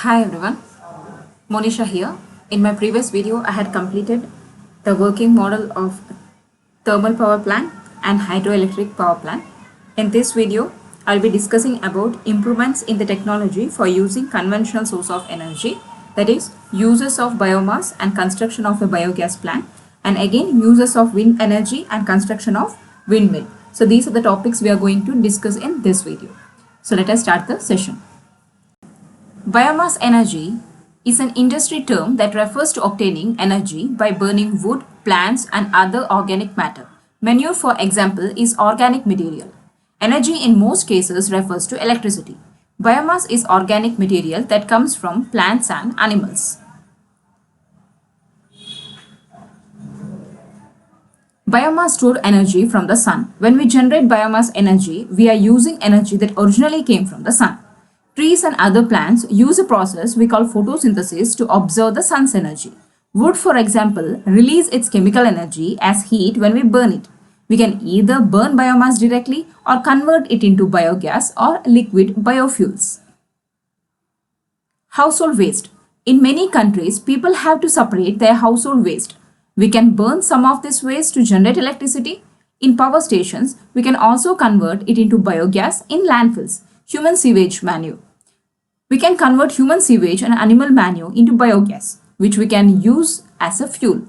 Hi everyone, Monisha here. In my previous video, I had completed the working model of thermal power plant and hydroelectric power plant. In this video, I'll be discussing about improvements in the technology for using conventional source of energy, that is uses of biomass and construction of a biogas plant, and again uses of wind energy and construction of windmill. So these are the topics we are going to discuss in this video. So let us start the session. Biomass energy is an industry term that refers to obtaining energy by burning wood, plants, and other organic matter. Manure, for example, is organic material. Energy in most cases refers to electricity. Biomass is organic material that comes from plants and animals. Biomass stores energy from the sun. When we generate biomass energy, we are using energy that originally came from the sun. Trees and other plants use a process we call photosynthesis to absorb the sun's energy. Wood, for example, releases its chemical energy as heat when we burn it. We can either burn biomass directly or convert it into biogas or liquid biofuels. Household waste. In many countries, people have to separate their household waste. We can burn some of this waste to generate electricity. In power stations, we can also convert it into biogas in landfills. Human sewage manure. We can convert human sewage and animal manure into biogas, which we can use as a fuel.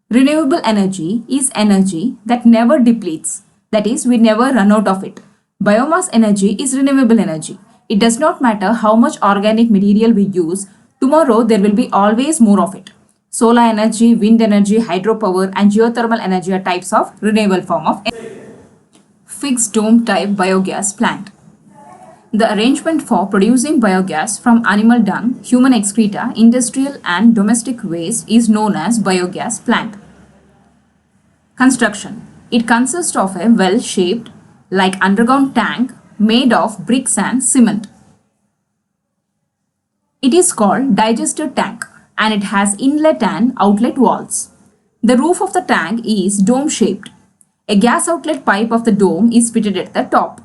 Renewable energy is energy that never depletes. That is, we never run out of it. Biomass energy is renewable energy. It does not matter how much organic material we use, tomorrow there will be always more of it. Solar energy, wind energy, hydropower, and geothermal energy are types of renewable form of energy. Fixed dome type biogas plant. The arrangement for producing biogas from animal dung, human excreta, industrial and domestic waste is known as biogas plant. Construction. It consists of a well-shaped, like underground tank made of bricks and cement. It is called digester tank and it has inlet and outlet valves. The roof of the tank is dome-shaped. A gas outlet pipe of the dome is fitted at the top.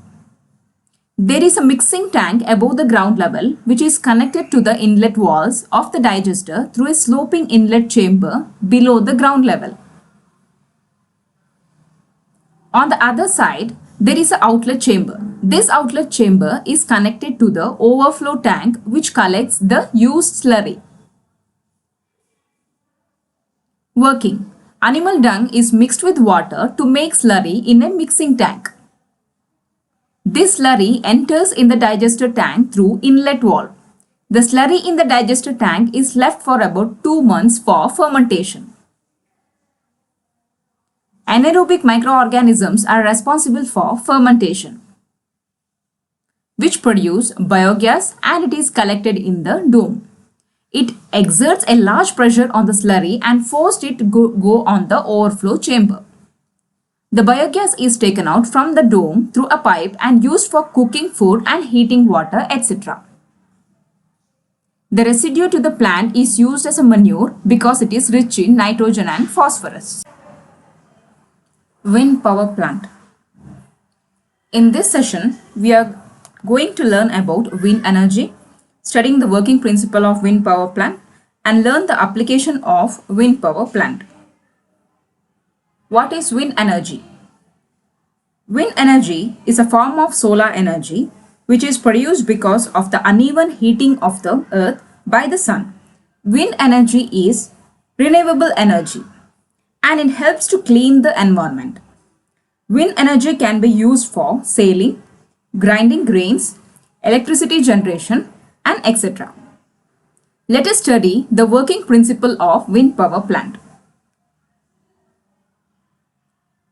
There is a mixing tank above the ground level which is connected to the inlet walls of the digester through a sloping inlet chamber below the ground level. On the other side, there is an outlet chamber. This outlet chamber is connected to the overflow tank which collects the used slurry. Working. Animal dung is mixed with water to make slurry in a mixing tank. This slurry enters in the digester tank through inlet valve. The slurry in the digester tank is left for about 2 months for fermentation. Anaerobic microorganisms are responsible for fermentation, which produce biogas and it is collected in the dome. It exerts a large pressure on the slurry and forces it to go on the overflow chamber. The biogas is taken out from the dome through a pipe and used for cooking food and heating water, etc. The residue to the plant is used as a manure because it is rich in nitrogen and phosphorus. Wind power plant. In this session, we are going to learn about wind energy, studying the working principle of wind power plant and learn the application of wind power plant. What is wind energy? Wind energy is a form of solar energy which is produced because of the uneven heating of the earth by the sun. Wind energy is renewable energy and it helps to clean the environment. Wind energy can be used for sailing, grinding grains, electricity generation, and etc. Let us study the working principle of wind power plant.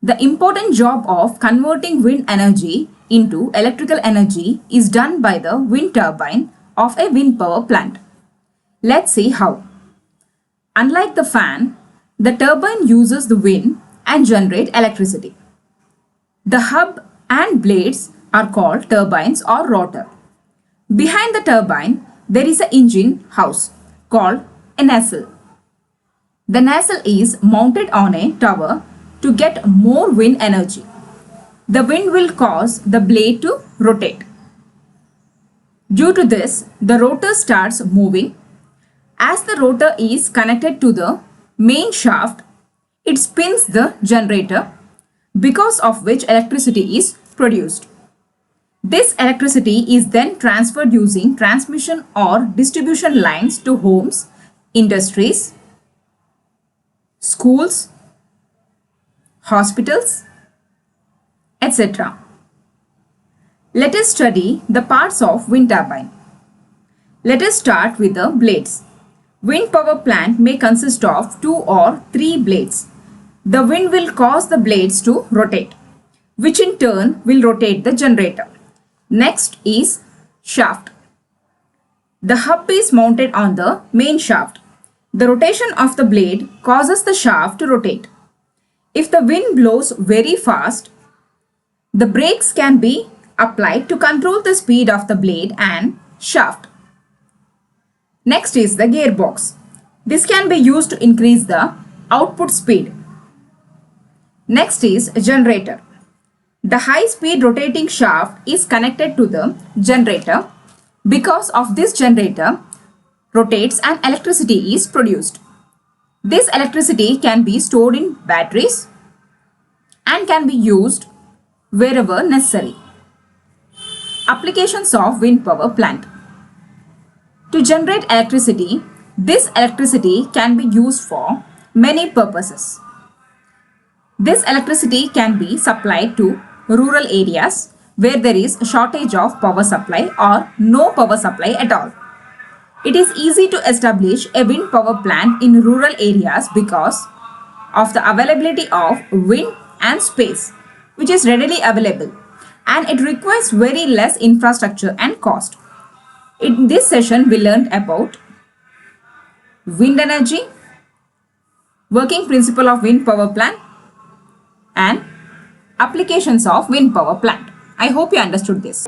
The important job of converting wind energy into electrical energy is done by the wind turbine of a wind power plant. Let's see how. Unlike the fan, the turbine uses the wind and generates electricity. The hub and blades are called turbines or rotor. Behind the turbine, there is an engine house called a nacelle. The nacelle is mounted on a tower to get more wind energy. The wind will cause the blade to rotate. Due to this, the rotor starts moving. As the rotor is connected to the main shaft, it spins the generator, because of which electricity is produced. This electricity is then transferred using transmission or distribution lines to homes, industries, schools, hospitals, etc. Let us study the parts of wind turbine. Let us start with the blades. Wind power plant may consist of 2 or 3 blades. The wind will cause the blades to rotate, which in turn will rotate the generator. Next is shaft. The hub is mounted on the main shaft. The rotation of the blade causes the shaft to rotate. If the wind blows very fast, the brakes can be applied to control the speed of the blade and shaft. Next is the gearbox. This can be used to increase the output speed. Next is a generator. The high-speed rotating shaft is connected to the generator. Because of this generator rotates and electricity is produced. This electricity can be stored in batteries and can be used wherever necessary. Applications of wind power plant. To generate electricity, this electricity can be used for many purposes. This electricity can be supplied to rural areas where there is a shortage of power supply or no power supply at all. It is easy to establish a wind power plant in rural areas because of the availability of wind and space, which is readily available, and it requires very less infrastructure and cost. In this session, we learned about wind energy, working principle of wind power plant, and applications of wind power plant. I hope you understood this.